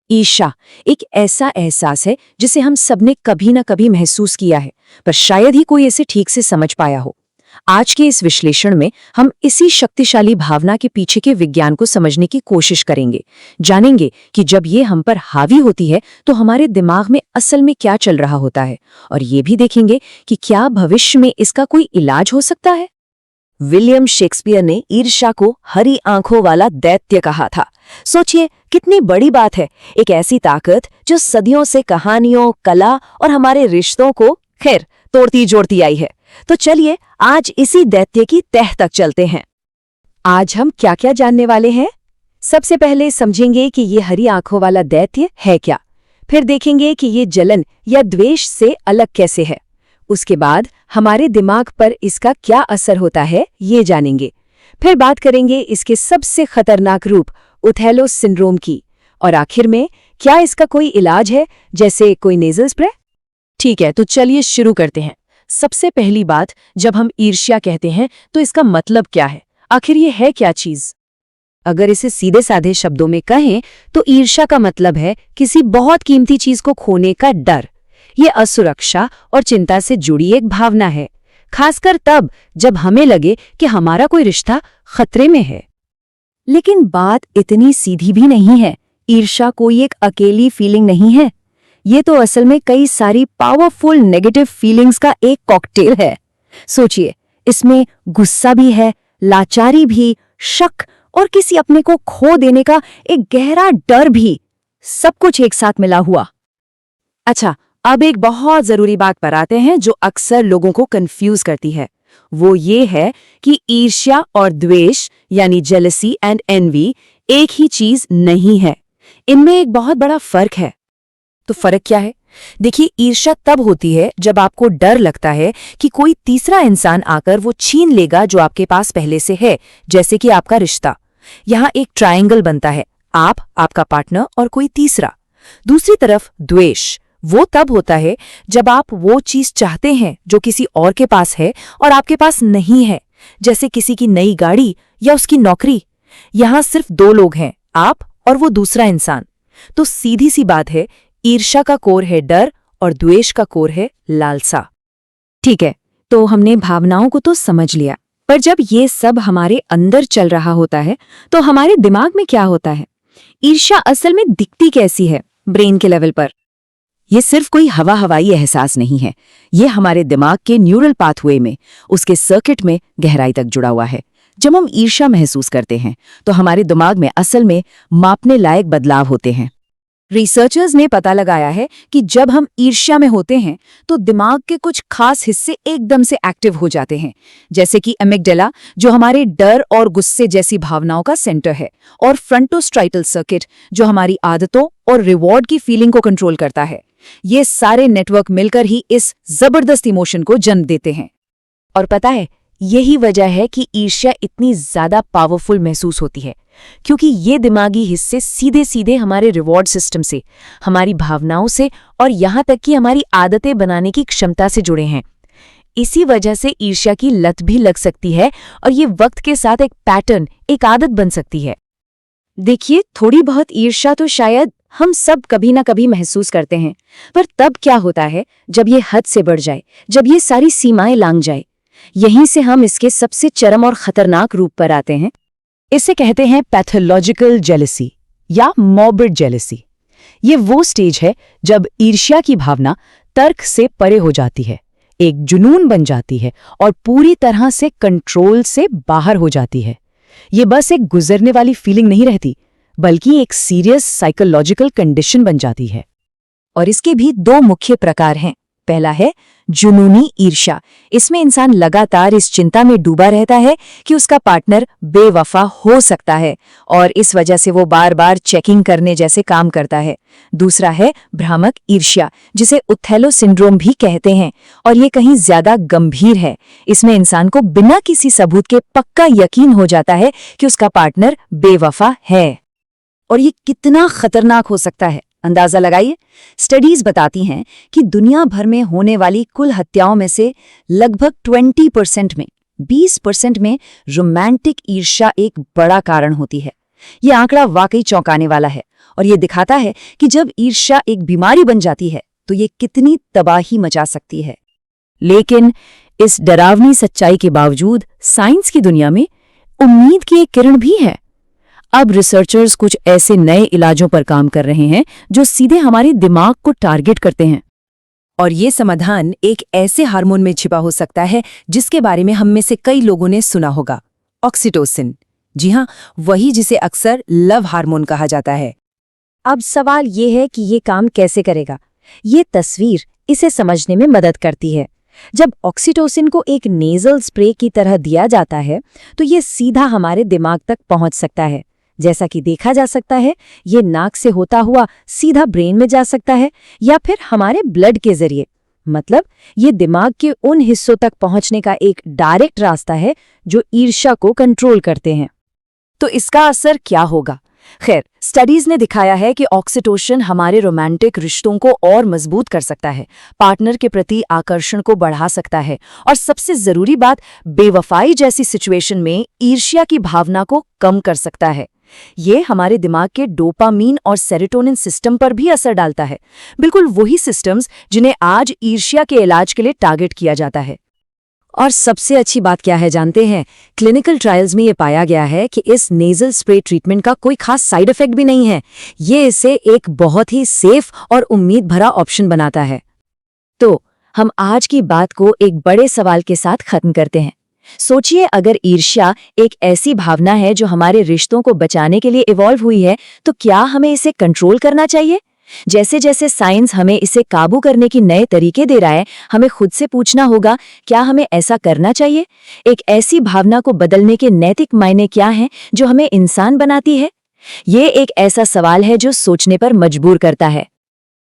ईर्ष्या एक ऐसा एहसास है जिसे हम सबने कभी न कभी महसूस किया है, पर शायद ही कोई इसे ठीक से समझ पाया हो। आज के इस विश्लेषण में हम इसी शक्तिशाली भावना के पीछे के विज्ञान को समझने की कोशिश करेंगे। जानेंगे कि जब ये हम पर हावी होती है तो हमारे दिमाग में असल में क्या चल रहा होता है, और ये भी देखेंगे कि क्या भविष्य में इसका कोई इलाज हो सकता है। विलियम शेक्सपियर ने ईर्ष्या को हरी आंखों वाला दैत्य कहा था। सोचिए कितनी बड़ी बात है, एक ऐसी ताकत जो सदियों से कहानियों, कला और हमारे रिश्तों को खैर तोड़ती जोड़ती आई है। तो चलिए आज इसी दैत्य की तह तक चलते हैं। आज हम क्या क्या जानने वाले हैं। सबसे पहले समझेंगे कि ये हरी आंखों वाला दैत्य है क्या, फिर देखेंगे कि ये जलन या द्वेष से अलग कैसे है। उसके बाद हमारे दिमाग पर इसका क्या असर होता है ये जानेंगे। फिर बात करेंगे इसके सबसे खतरनाक रूप ओथेलो सिंड्रोम की, और आखिर में क्या इसका कोई इलाज है, जैसे कोई नेजल स्प्रे। ठीक है, तो चलिए शुरू करते हैं। सबसे पहली बात, जब हम ईर्ष्या कहते हैं तो इसका मतलब क्या है, आखिर ये है क्या चीज। अगर इसे सीधे साधे शब्दों में कहें तो ईर्ष्या का मतलब है किसी बहुत कीमती चीज को खोने का डर। ये असुरक्षा और चिंता से जुड़ी एक भावना है, खासकर तब जब हमें लगे कि हमारा कोई रिश्ता खतरे में है। लेकिन बात इतनी सीधी भी नहीं है। ईर्ष्या कोई एक अकेली फीलिंग नहीं है, ये तो असल में कई सारी पावरफुल नेगेटिव फीलिंग्स का एक कॉकटेल है। सोचिए, इसमें गुस्सा भी है, लाचारी भी, शक और किसी अपने को खो देने का एक गहरा डर भी, सब कुछ एक साथ मिला हुआ। अच्छा, अब एक बहुत जरूरी बात पर आते हैं जो अक्सर लोगों को कंफ्यूज करती है। वो ये है कि ईर्ष्या और द्वेष यानी जेलसी एंड एनवी एक ही चीज नहीं है, इनमें एक बहुत बड़ा फर्क है। तो फर्क क्या है? देखिए, ईर्ष्या तब होती है जब आपको डर लगता है कि कोई तीसरा इंसान आकर वो छीन लेगा जो आपके पास पहले से है, जैसे कि आपका रिश्ता। यहाँ एक ट्रायंगल बनता है, आप, आपका पार्टनर और कोई तीसरा। दूसरी तरफ द्वेष वो तब होता है जब आप वो चीज चाहते हैं जो किसी और के पास है और आपके पास नहीं है, जैसे किसी की नई गाड़ी या उसकी नौकरी। यहां सिर्फ दो लोग हैं, आप और वो दूसरा इंसान। तो सीधी सी बात है, ईर्ष्या का कोर है डर और द्वेष का कोर है लालसा। ठीक है, तो हमने भावनाओं को तो समझ लिया, पर जब ये सब हमारे अंदर चल रहा होता है तो हमारे दिमाग में क्या होता है? ईर्ष्या असल में दिखती कैसी है ब्रेन के लेवल पर? ये सिर्फ कोई हवाई एहसास नहीं है, ये हमारे दिमाग के न्यूरल पाथवे में, उसके सर्किट में गहराई तक जुड़ा हुआ है। जब हम ईर्ष्या महसूस करते हैं तो हमारे दिमाग में असल में मापने लायक बदलाव होते हैं। रिसर्चर्स ने पता लगाया है कि जब हम ईर्ष्या में होते हैं तो दिमाग के कुछ खास हिस्से एकदम से एक्टिव हो जाते हैं, जैसे कि एमिगडाला जो हमारे डर और गुस्से जैसी भावनाओं का सेंटर है, और फ्रंटोस्ट्राइटल सर्किट जो हमारी आदतों और रिवॉर्ड की फीलिंग को कंट्रोल करता है। ये सारे नेटवर्क मिलकर ही इस जबरदस्त इमोशन को जन्म देते हैं। और पता है, यही वजह है कि ईर्ष्या इतनी ज्यादा पावरफुल महसूस होती है, क्योंकि ये दिमागी हिस्से सीधे सीधे हमारे रिवॉर्ड सिस्टम से, हमारी भावनाओं से और यहाँ तक कि हमारी आदतें बनाने की क्षमता से जुड़े हैं। इसी वजह से ईर्ष्या की लत भी लग सकती है और ये वक्त के साथ एक पैटर्न, एक आदत बन सकती है। देखिए, थोड़ी बहुत ईर्ष्या तो शायद हम सब कभी ना कभी महसूस करते हैं, पर तब क्या होता है जब ये हद से बढ़ जाए, जब ये सारी सीमाएं लांघ जाए। यहीं से हम इसके सबसे चरम और खतरनाक रूप पर आते हैं। इसे कहते हैं पैथोलॉजिकल जेलसी या मॉर्बिड जेलसी। ये वो स्टेज है जब ईर्ष्या की भावना तर्क से परे हो जाती है, एक जुनून बन जाती है और पूरी तरह से कंट्रोल से बाहर हो जाती है। ये बस एक गुजरने वाली फीलिंग नहीं रहती, बल्कि एक सीरियस साइकोलॉजिकल कंडीशन बन जाती है। और इसके भी दो मुख्य प्रकार हैं। पहला है जुनूनी ईर्ष्या। इसमें इंसान लगातार इस चिंता में डूबा रहता है कि उसका पार्टनर बेवफा हो सकता है और इस वजह से वो बार बार चेकिंग करने जैसे काम करता है। दूसरा है भ्रामक ईर्ष्या, जिसे ओथेलो सिंड्रोम भी कहते हैं, और ये कहीं ज्यादा गंभीर है। इसमें इंसान को बिना किसी सबूत के पक्का यकीन हो जाता है कि उसका पार्टनर बेवफा है। और ये कितना खतरनाक हो सकता है, अंदाजा लगाइए। स्टडीज बताती हैं कि दुनिया भर में होने वाली कुल हत्याओं में से लगभग 20% में रोमांटिक ईर्ष्या एक बड़ा कारण होती है। ये आंकड़ा वाकई चौंकाने वाला है और ये दिखाता है कि जब ईर्ष्या एक बीमारी बन जाती है तो ये कितनी तबाही मचा सकती है। लेकिन इस डरावनी सच्चाई के बावजूद साइंस की दुनिया में उम्मीद की एक किरण भी है। अब रिसर्चर्स कुछ ऐसे नए इलाजों पर काम कर रहे हैं जो सीधे हमारे दिमाग को टारगेट करते हैं। और ये समाधान एक ऐसे हार्मोन में छिपा हो सकता है जिसके बारे में हम में से कई लोगों ने सुना होगा, ऑक्सीटोसिन। जी हाँ, वही जिसे अक्सर लव हार्मोन कहा जाता है। अब सवाल ये है कि ये काम कैसे करेगा। ये तस्वीर इसे समझने में मदद करती है। जब ऑक्सीटोसिन को एक नेजल स्प्रे की तरह दिया जाता है तो ये सीधा हमारे दिमाग तक पहुंच सकता है। जैसा कि देखा जा सकता है, ये नाक से होता हुआ सीधा ब्रेन में जा सकता है या फिर हमारे ब्लड के जरिए। मतलब ये दिमाग के उन हिस्सों तक पहुंचने का एक डायरेक्ट रास्ता है जो ईर्ष्या को कंट्रोल करते हैं। तो इसका असर क्या होगा? खैर, स्टडीज ने दिखाया है कि ऑक्सीटोसिन हमारे रोमांटिक रिश्तों को और मजबूत कर सकता है, पार्टनर के प्रति आकर्षण को बढ़ा सकता है और सबसे जरूरी बात, बेवफाई जैसी सिचुएशन में ईर्ष्या की भावना को कम कर सकता है। ये हमारे दिमाग के डोपामीन और सेरोटोनिन सिस्टम पर भी असर डालता है, बिल्कुल वही सिस्टम्स जिन्हें आज ईर्ष्या के इलाज के लिए टारगेट किया जाता है। और सबसे अच्छी बात क्या है जानते हैं? क्लिनिकल ट्रायल्स में ये पाया गया है कि इस नेजल स्प्रे ट्रीटमेंट का कोई खास साइड इफेक्ट भी नहीं है। ये इसे एक बहुत ही सेफ और उम्मीद भरा ऑप्शन बनाता है। तो हम आज की बात को एक बड़े सवाल के साथ खत्म करते हैं। सोचिए, अगर ईर्ष्या एक ऐसी भावना है जो हमारे रिश्तों को बचाने के लिए इवॉल्व हुई है, तो क्या हमें इसे कंट्रोल करना चाहिए? जैसे जैसे साइंस हमें इसे काबू करने की नए तरीके दे रहा है, हमें खुद से पूछना होगा, क्या हमें ऐसा करना चाहिए? एक ऐसी भावना को बदलने के नैतिक मायने क्या हैं जो हमें इंसान बनाती है? ये एक ऐसा सवाल है जो सोचने पर मजबूर करता है।